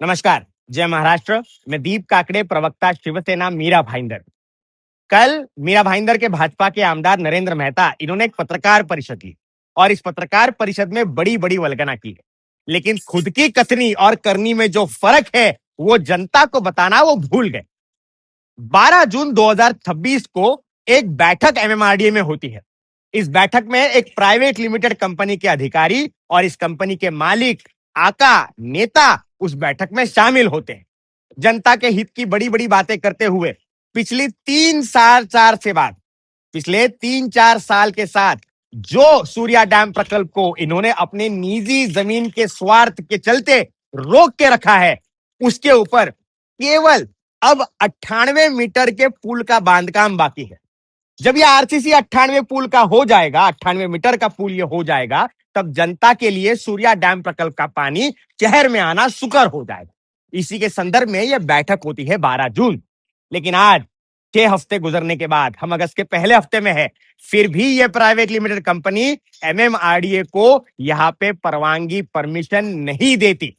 नमस्कार, जय महाराष्ट्र। मैं दीप काकड़े, प्रवक्ता शिवसेना मीरा भाईंदर। कल मीरा भाईंदर के भाजपा के आमदार नरेंद्र मेहता इन्होंने एक पत्रकार परिषद ली और इस पत्रकार परिषद में बड़ी बड़ी वल्गना की है। लेकिन खुद की कथनी और करनी में जो फर्क है वो जनता को बताना वो भूल गए। 12 जून 2026 को एक बैठक एमएमआरडीए में होती है। इस बैठक में एक प्राइवेट लिमिटेड कंपनी के अधिकारी और इस कंपनी के मालिक, आका, नेता उस बैठक में शामिल होते हैं। जनता के हित की बड़ी बड़ी बातें करते हुए पिछले 3-4 साल के साथ जो सूर्या डैम प्रकल्प को इन्होंने अपने निजी जमीन के स्वार्थ के चलते रोक के रखा है, उसके ऊपर केवल अब 98 मीटर के पुल का बांधकाम बाकी है। जब यह आरसीसी 98 पुल का हो जाएगा, 98 मीटर का पुल ये हो जाएगा, तब जनता के लिए सूर्या डैम प्रकल्प का पानी शहर में आना सुकर हो जाएगा। इसी के संदर्भ में यह बैठक होती है 12 जून। लेकिन आज 6 हफ्ते गुजरने के बाद हम अगस्त के पहले हफ्ते में है, फिर भी यह प्राइवेट लिमिटेड कंपनी एमएमआरडीए को यहां पे परवानगी परमिशन नहीं देती।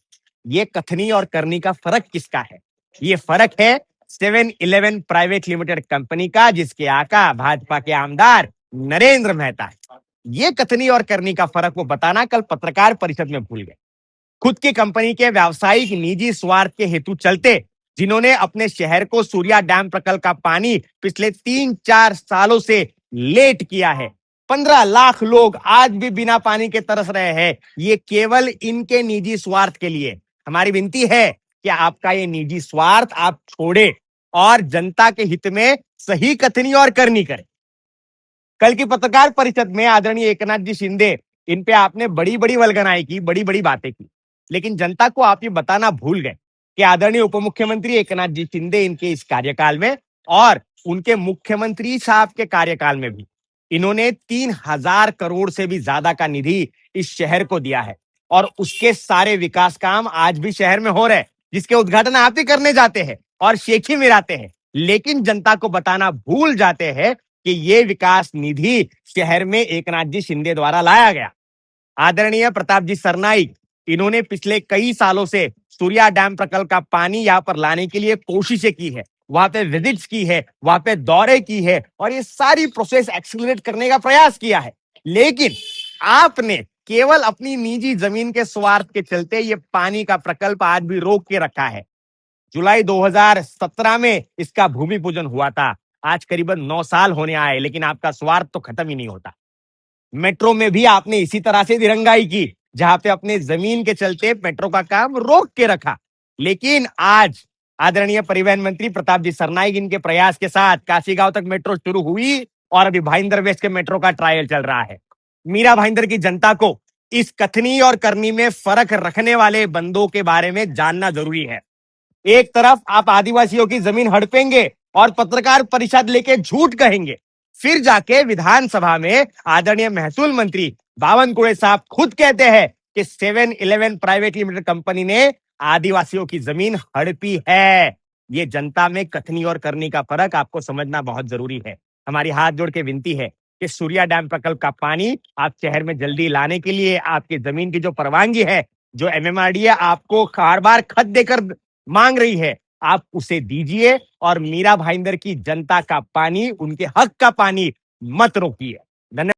ये कथनी और करनी का फर्क किसका है? ये फर्क है 7-Eleven प्राइवेट लिमिटेड कंपनी का, जिसके आका भाजपा के आमदार नरेंद्र मेहता है। ये कथनी और करनी का फर्क वो बताना कल पत्रकार परिषद में भूल गए। खुद की कंपनी के व्यावसायिक निजी स्वार्थ के हेतु चलते जिन्होंने अपने शहर को सूर्या डैम प्रकल्प का पानी पिछले 3-4 सालों से लेट किया है। 15 लाख लोग आज भी बिना पानी के तरस रहे हैं। ये केवल इनके निजी स्वार्थ के लिए। हमारी विनती है कि आपका ये निजी स्वार्थ आप छोड़े और जनता के हित में सही कथनी और करनी करें। कल की पत्रकार परिषद में आदरणीय एकनाथ जी शिंदे, इन पे आपने बड़ी बड़ी वल्गनाएं की, बड़ी बड़ी बातें की, लेकिन जनता को आप ये बताना भूल गए कि आदरणीय उप मुख्यमंत्री एकनाथ जी शिंदे इनके इस कार्यकाल में और उनके मुख्यमंत्री साहब के कार्यकाल में भी इन्होंने 3,000 करोड़ से भी ज्यादा का निधि इस शहर को दिया है और उसके सारे विकास काम आज भी शहर में हो रहे हैं, जिसके उद्घाटन आप ही करने जाते हैं और शेखी मिराते हैं। लेकिन जनता को बताना भूल जाते हैं कि ये विकास निधि शहर में एकनाथ जी शिंदे द्वारा लाया गया। आदरणीय प्रताप जी सरनाईक, इन्होंने पिछले कई सालों से सूर्या डैम प्रकल्प का पानी यहाँ पर लाने के लिए कोशिशें की है, वहां पे विजिट्स की है, वहां पे दौरे की है और ये सारी प्रोसेस एक्सीलरेट करने का प्रयास किया है। लेकिन आपने केवल अपनी निजी जमीन के स्वार्थ के चलते ये पानी का प्रकल्प आज भी रोक के रखा है। जुलाई 2017 में इसका भूमि पूजन हुआ था। आज करीबन 9 साल होने आए, लेकिन आपका स्वार्थ तो खत्म ही नहीं होता। मेट्रो में भी आपने इसी तरह से दिरंगाई की, जहां पे अपने जमीन के चलते मेट्रो का काम रोक के रखा। लेकिन आज आदरणीय परिवहन मंत्री प्रताप जी सरनाईक इनके प्रयास के साथ काशीगांव तक मेट्रो शुरू हुई और अभी भाईंदर वेस्ट के मेट्रो का ट्रायल चल रहा है। मीरा भाईंदर की जनता को इस कथनी और करनी में फर्क रखने वाले बंदों के बारे में जानना जरूरी है। एक तरफ आप आदिवासियों की जमीन हड़पेंगे और पत्रकार परिषद लेके झूठ कहेंगे, फिर जाके विधानसभा में आदरणीय महसूल मंत्री बावनकुळे साहब खुद कहते हैं कि 7-Eleven प्राइवेट लिमिटेड कंपनी ने आदिवासियों की जमीन हड़पी है। ये जनता में कथनी और करनी का फर्क आपको समझना बहुत जरूरी है। हमारी हाथ जोड़ के विनती है कि सूर्या डैम प्रकल्प का पानी आप शहर में जल्दी लाने के लिए आपकी जमीन की जो परवानगी है, जो एमएमआरडीए आपको बार बार खत देकर मांग रही है, आप उसे दीजिए और मीरा भाईंदर की जनता का पानी, उनके हक का पानी मत रोकिए। धन्यवाद।